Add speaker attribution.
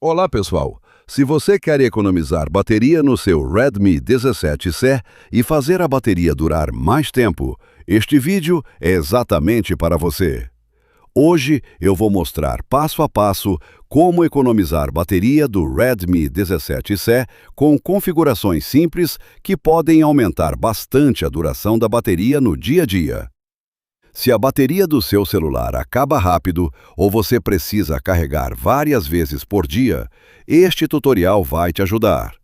Speaker 1: Olá, pessoal! Se você quer economizar bateria no seu Redmi 17C e fazer a bateria durar mais tempo, este vídeo é exatamente para você. Hoje eu vou mostrar passo a passo como economizar bateria do Redmi 17C com configurações simples que podem aumentar bastante a duração da bateria no dia a dia. Se a bateria do seu celular acaba rápido ou você precisa carregar várias vezes por dia, este tutorial vai te ajudar.